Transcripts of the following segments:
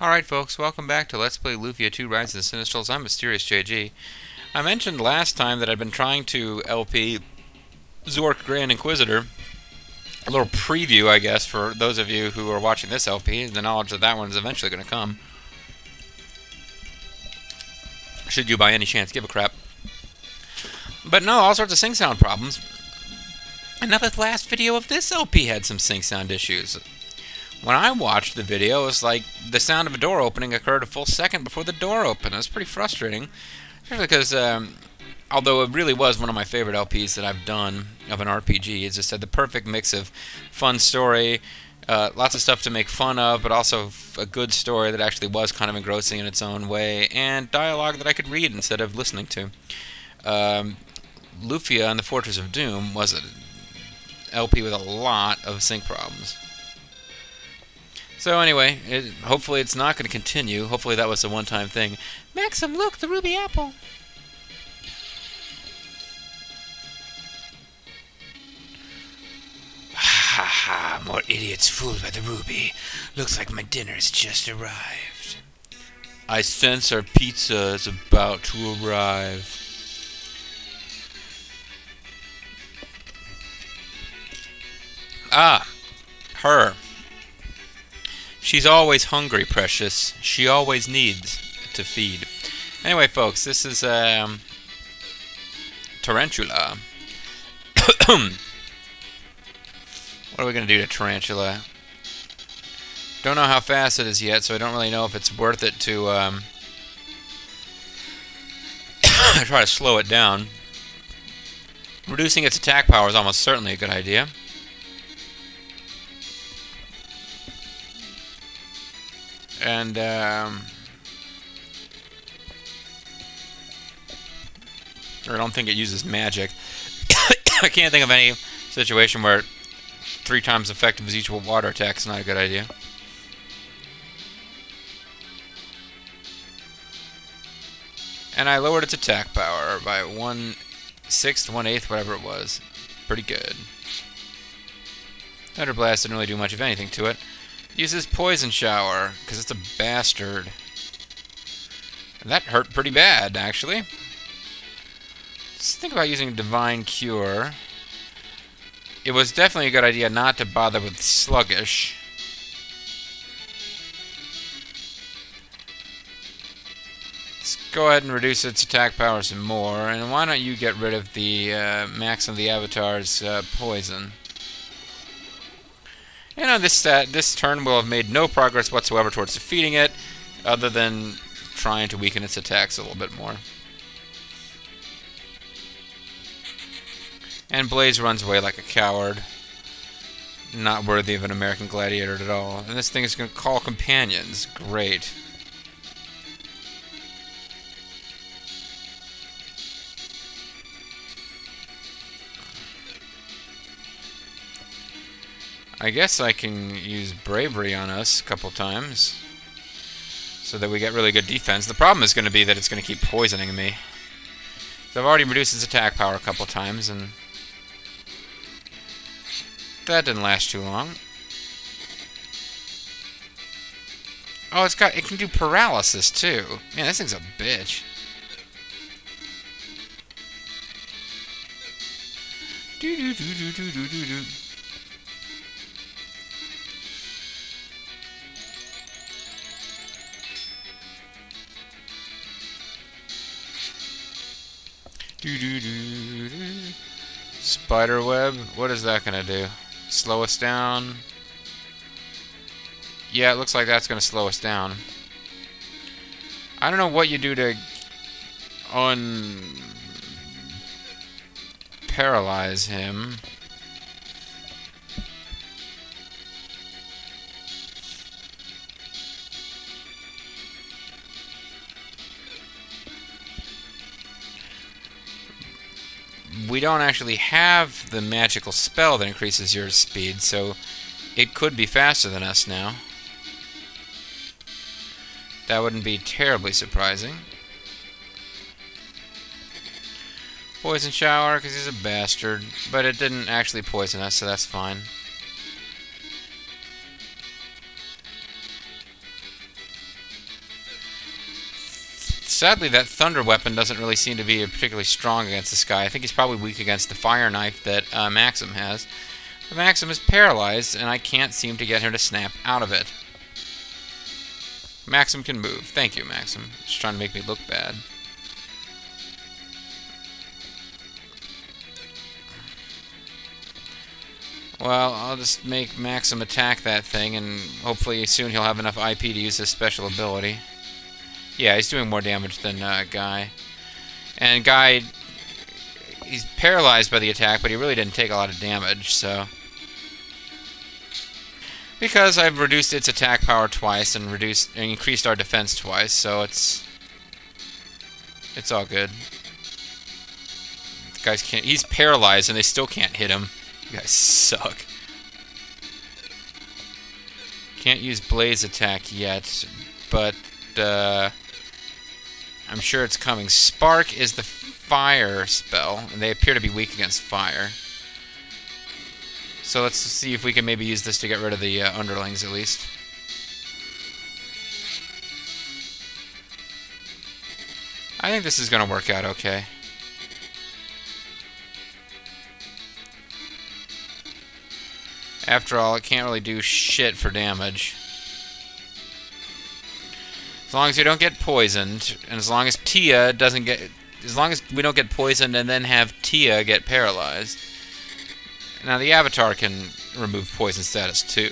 Alright folks, welcome back to Let's Play Lufia 2 Rise of the Sinistrals. I'm Mysterious JG. I mentioned last time that I'd been trying to LP Zork Grand Inquisitor. A little preview, I guess, for those of you who are watching this LP. The knowledge that that one is eventually going to come. Should you by any chance give a crap. But no, all sorts of sync sound problems. And now the last video of this LP had some sync sound issues. When I watched the video, it was like the sound of a door opening occurred a full second before the door opened. It was pretty frustrating, especially because, although it really was one of my favorite LPs that I've done of an RPG, it just had the perfect mix of fun story, lots of stuff to make fun of, but also a good story that actually was kind of engrossing in its own way, and dialogue that I could read instead of listening to. Lufia and the Fortress of Doom was an LP with a lot of sync problems. So anyway, hopefully it's not going to continue. Hopefully that was a one-time thing. Maxim, look, the ruby apple. Ha ha, more idiots fooled by the ruby. Looks like my dinner's just arrived. I sense our pizza is about to arrive. Ah, her. She's always hungry, precious. She always needs to feed. Anyway, folks, this is Tarantula. What are we going to do to Tarantula? Don't know how fast it is yet, so I don't really know if it's worth it to try to slow it down. Reducing its attack power is almost certainly a good idea. And, I don't think it uses magic. I can't think of any situation where 3 times effective as each water attack is not a good idea. And I lowered its attack power by 1/6, 1/8, whatever it was. Pretty good. Thunder Blast didn't really do much of anything to it. Uses Poison Shower, because it's a bastard. And that hurt pretty bad, actually. Let's think about using Divine Cure. It was definitely a good idea not to bother with Sluggish. Let's go ahead and reduce its attack power some more. And why don't you get rid of the Maxim the Avatar's Poison? And on this turn we'll have made no progress whatsoever towards defeating it, other than trying to weaken its attacks a little bit more. And Blaze runs away like a coward. Not worthy of an American Gladiator at all. And this thing is going to call companions. Great. I guess I can use Bravery on us a couple times so that we get really good defense. The problem is going to be that it's going to keep poisoning me. So I've already reduced its attack power a couple times, and that didn't last too long. Oh, it can do paralysis too. Man, this thing's a bitch. Do do do do do do do do. Spiderweb, what is that gonna do? Slow us down? Yeah, it looks like that's gonna slow us down. I don't know what you do to paralyze him. We don't actually have the magical spell that increases your speed, so it could be faster than us now. That wouldn't be terribly surprising. Poison Shower, because he's a bastard, but it didn't actually poison us, so that's fine. Sadly, that thunder weapon doesn't really seem to be particularly strong against this guy. I think he's probably weak against the fire knife that Maxim has. But Maxim is paralyzed, and I can't seem to get him to snap out of it. Maxim can move. Thank you, Maxim. Just trying to make me look bad. Well, I'll just make Maxim attack that thing, and hopefully soon he'll have enough IP to use his special ability. Yeah, he's doing more damage than Guy. And Guy, he's paralyzed by the attack, but he really didn't take a lot of damage, so... Because I've reduced its attack power twice and increased our defense twice, so it's all good. The guys can't... He's paralyzed, and they still can't hit him. You guys suck. Can't use Blaze attack yet, but I'm sure it's coming. Spark is the fire spell, and they appear to be weak against fire. So let's see if we can maybe use this to get rid of the underlings at least. I think this is going to work out okay. After all, it can't really do shit for damage. As long as we don't get poisoned, and as long as Tia doesn't get... As long as we don't get poisoned and then have Tia get paralyzed. Now, the Avatar can remove poison status, too.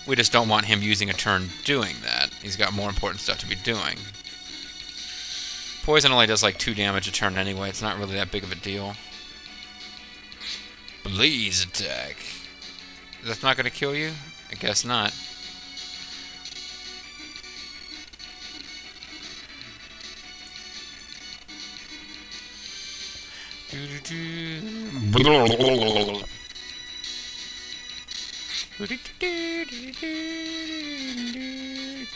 We just don't want him using a turn doing that. He's got more important stuff to be doing. Poison only does like 2 damage a turn anyway. It's not really that big of a deal. Blaze attack. That's not going to kill you? I guess not.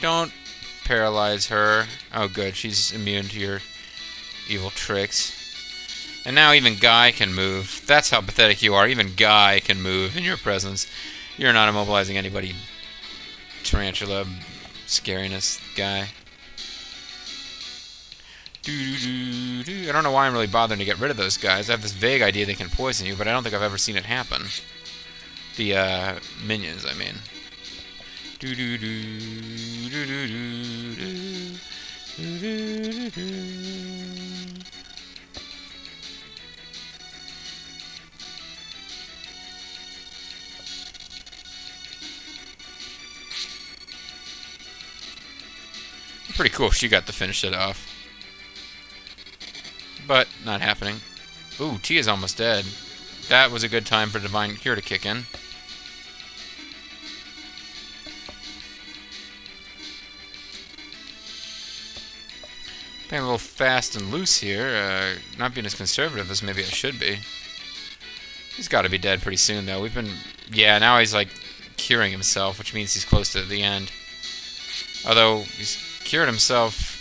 Don't paralyze her. Oh good, she's immune to your evil tricks. And now even Guy can move. That's how pathetic you are. Even Guy can move in your presence. You're not immobilizing anybody. Tarantula scariness guy. I don't know why I'm really bothering to get rid of those guys. I have this vague idea they can poison you, but I don't think I've ever seen it happen. The minions, I mean. Pretty cool if she got to finish it off. But, not happening. Ooh, Tia's almost dead. That was a good time for Divine Cure to kick in. Being a little fast and loose here. Not being as conservative as maybe I should be. He's got to be dead pretty soon, though. We've been... Yeah, now he's, like, curing himself, which means he's close to the end. Although, he's cured himself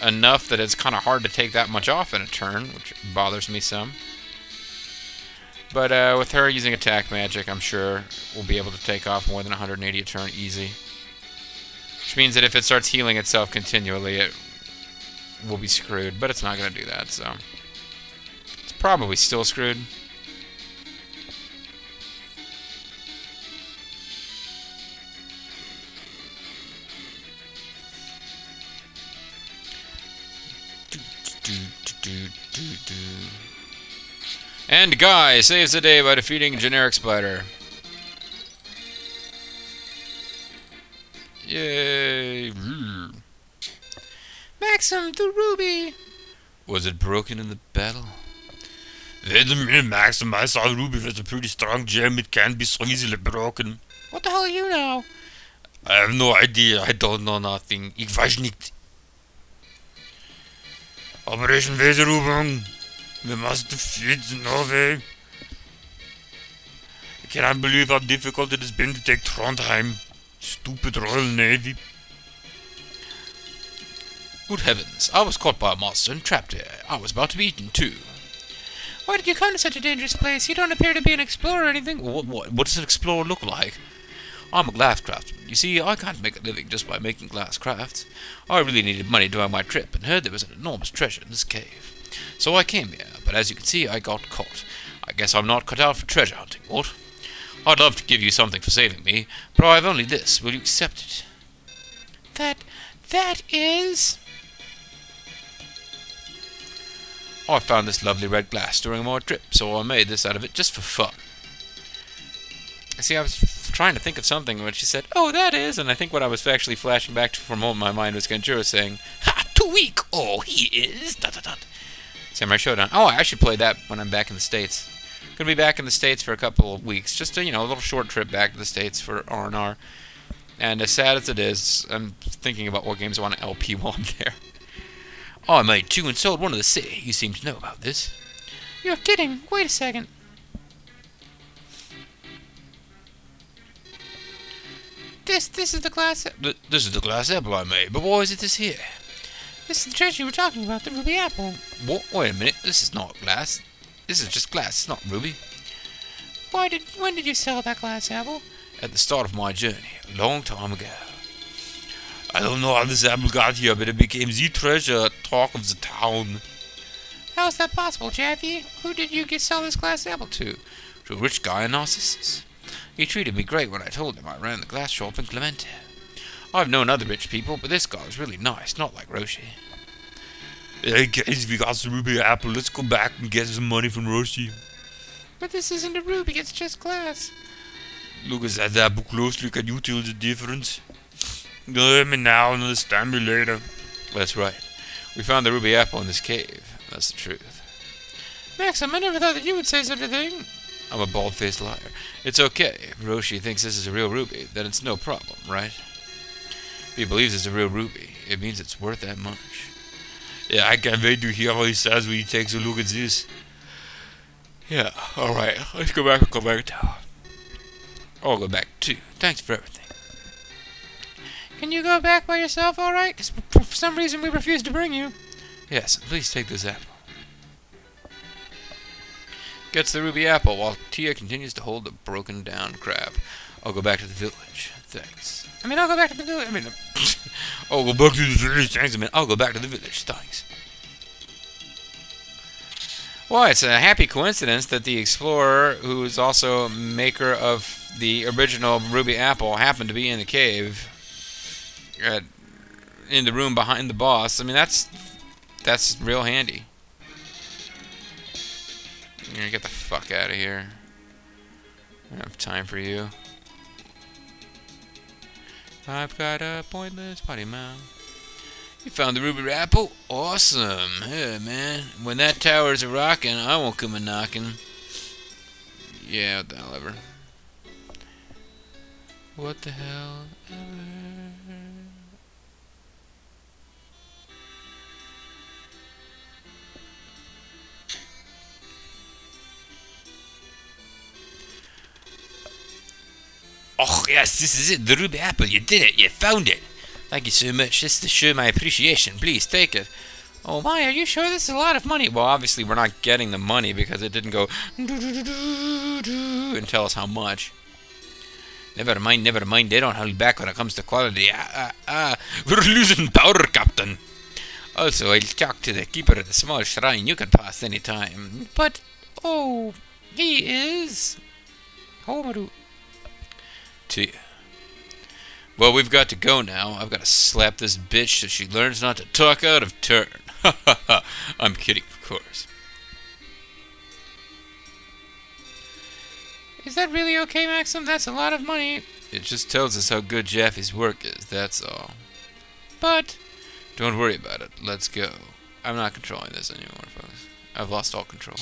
enough that it's kind of hard to take that much off in a turn, which bothers me some. But with her using attack magic, I'm sure we'll be able to take off more than 180 a turn easy. Which means that if it starts healing itself continually, it will be screwed. But it's not going to do that, so... It's probably still screwed. And Guy saves the day by defeating Generic Spider. Yay! Maxim, the ruby! Was it broken in the battle? Wait a minute, Maxim. I saw Ruby was a pretty strong gem. It can't be so easily broken. What the hell do you know? I have no idea. I don't know nothing. Ich weiß nicht. Operation Weserübung. We must defeat Norway. I cannot believe how difficult it has been to take Trondheim. Stupid Royal Navy. Good heavens, I was caught by a monster and trapped here. I was about to be eaten too. Why did you come to such a dangerous place? You don't appear to be an explorer or anything. What does an explorer look like? I'm a glass craftsman. You see, I can't make a living just by making glass crafts. I really needed money during my trip and heard there was an enormous treasure in this cave. So I came here, but as you can see, I got caught. I guess I'm not cut out for treasure hunting, what? I'd love to give you something for saving me, but I have only this. Will you accept it? That is... I found this lovely red glass during my trip, so I made this out of it just for fun. See, I was trying to think of something when she said, "Oh, that is," and I think what I was actually flashing back to for a moment, my mind was Ganjuro saying, "Ha, too weak, oh, he is, dot dot dot." Samurai Showdown. Oh, I should play that when I'm back in the States. Gonna be back in the States for a couple of weeks, just a, a little short trip back to the States for R&R. And as sad as it is, I'm thinking about what games I want to LP while I'm there. Oh, I made 2 and sold 1 to the city. You seem to know about this. You're kidding. Wait a second. This is the glass... This is the glass apple I made, but why is it this here? This is the treasure you were talking about, the ruby apple. What? Wait a minute, this is not glass. This is just glass, it's not ruby. When did you sell that glass apple? At the start of my journey, a long time ago. I don't know how this apple got here, but it became the treasure talk of the town. How is that possible, Jeffy? Who did you sell this glass apple to? To a rich guy in Narcissus. He treated me great when I told him I ran the glass shop in Clemente. I've known other rich people, but this guy was really nice, not like Roshi. Hey guys, we got some ruby apple. Let's go back and get some money from Roshi. But this isn't a ruby, it's just glass. Look at that apple closely. Can you tell the difference? Hear me now and understand me later. That's right. We found the ruby apple in this cave. That's the truth. Maxim, I never thought that you would say such a thing. I'm a bald-faced liar. It's okay. If Roshi thinks this is a real ruby, then it's no problem, right? If he believes it's a real ruby, it means it's worth that much. Yeah, I can't wait to hear what he says when he takes a look at this. Yeah, alright. Let's go back to town. I'll go back too. Thanks for everything. Can you go back by yourself, alright? Because for some reason we refuse to bring you. Yes, please take this apple. Gets the ruby apple while Tia continues to hold the broken down crab. I'll go back to the village. Thanks. I'll go back to the village. I'll go back to the village. Thanks. I'll go back to the village. Thanks. Well, it's a happy coincidence that the explorer, who is also maker of the original ruby apple, happened to be in the cave, in the room behind the boss. That's real handy. You're gonna get the fuck out of here. I don't have time for you. I've got a pointless potty mouth. You found the ruby apple? Awesome. Hey, man. When that tower's a-rockin', I won't come a-knockin'. Yeah, what the hell ever. What the hell ever. Oh, yes, this is it. The ruby apple. You did it. You found it. Thank you so much. Just to show my appreciation. Please take it. Oh my, are you sure this is a lot of money? Well, obviously we're not getting the money because it didn't go and tell us how much. Never mind. They don't hold back when it comes to quality. We're losing power, Captain. Also, I'll talk to the keeper of the small shrine. You can pass any time. But, oh, he is... Homaru. Tia. Well, we've got to go now. I've got to slap this bitch so she learns not to talk out of turn. Ha ha ha. I'm kidding, of course. Is that really okay, Maxim? That's a lot of money. It just tells us how good Jaffe's work is, that's all. But... Don't worry about it. Let's go. I'm not controlling this anymore, folks. I've lost all control.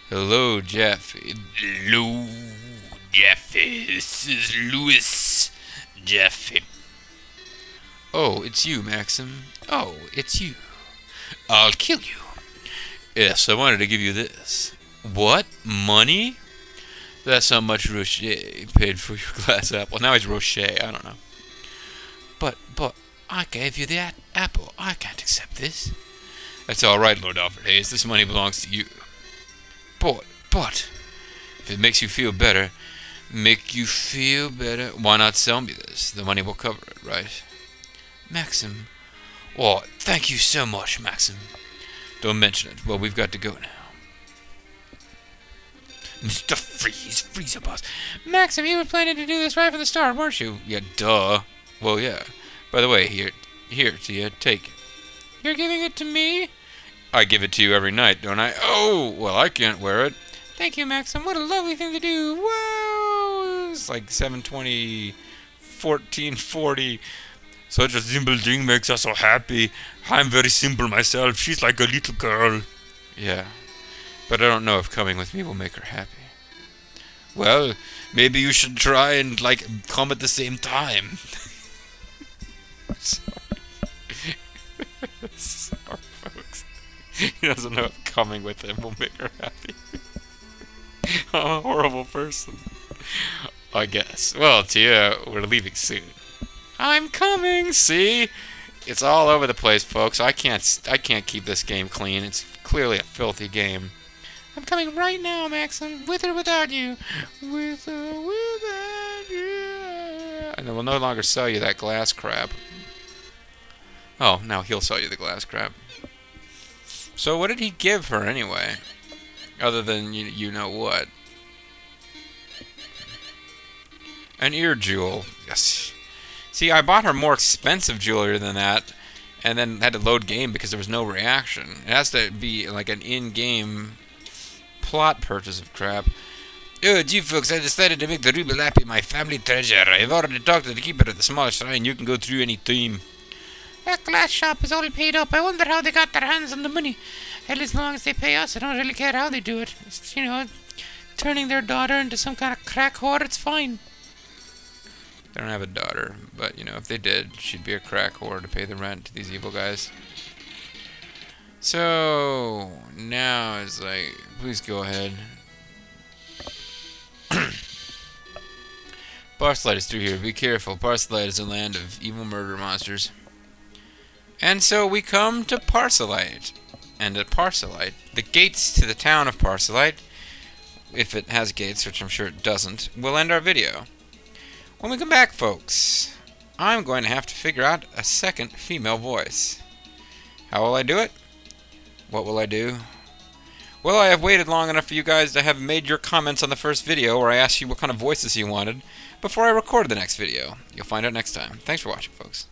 Hello, Jaffe. Hello, Jaffe. This is Louis Jaffe. Oh, it's you, Maxim. Oh, it's you. I'll kill you. Yes, I wanted to give you this. What? Money? That's how much Rocher paid for your glass apple. Now he's Rocher. I don't know. But, I gave you the apple. I can't accept this. That's all right, Lord Alfred Hayes. This money belongs to you. But, if it makes you feel better, Make you feel better? Why not sell me this? The money will cover it, right? Maxim. Oh, thank you so much, Maxim. Don't mention it. Well, we've got to go now. Mr. Freeze up us. Maxim, you were planning to do this right from the start, weren't you? Yeah, duh. Well, yeah. By the way, here, Tia, take it. You're giving it to me? I give it to you every night, don't I? Oh, well, I can't wear it. Thank you, Maxim. What a lovely thing to do. Whoa! It's like 720, 1440. Such a simple thing makes us so happy. I'm very simple myself. She's like a little girl. Yeah. But I don't know if coming with me will make her happy. Well, maybe you should try and, like, come at the same time. Sorry, folks. He doesn't know if coming with him will make her happy. I'm a horrible person. I guess. Well, Tia, we're leaving soon. I'm coming. See, it's all over the place, folks. I can't keep this game clean. It's clearly a filthy game. I'm coming right now, Maxim. With or without you. With or without you. And then we'll no longer sell you that glass crap. Oh, now he'll sell you the glass crap. So what did he give her anyway? Other than you know what? An ear jewel. Yes. See, I bought her more expensive jewelry than that, and then had to load game because there was no reaction. It has to be like an in-game plot purchase of crap. Oh, gee, folks, I decided to make the ruby lappy my family treasure. I've already talked to the keeper at the small shrine. You can go through any time. That glass shop is all paid up. I wonder how they got their hands on the money. Hell, as long as they pay us, I don't really care how they do it. It's, turning their daughter into some kind of crack whore, it's fine. They don't have a daughter, but, if they did, she'd be a crack whore to pay the rent to these evil guys. So, now it's like, please go ahead. Parselite is through here. Be careful. Parselite is a land of evil murder monsters. And so we come to Parselite. And at Parselite, the gates to the town of Parselite, if it has gates, which I'm sure it doesn't, will end our video. When we come back, folks, I'm going to have to figure out a second female voice. How will I do it? What will I do? Well, I have waited long enough for you guys to have made your comments on the first video where I asked you what kind of voices you wanted before I recorded the next video. You'll find out next time. Thanks for watching, folks.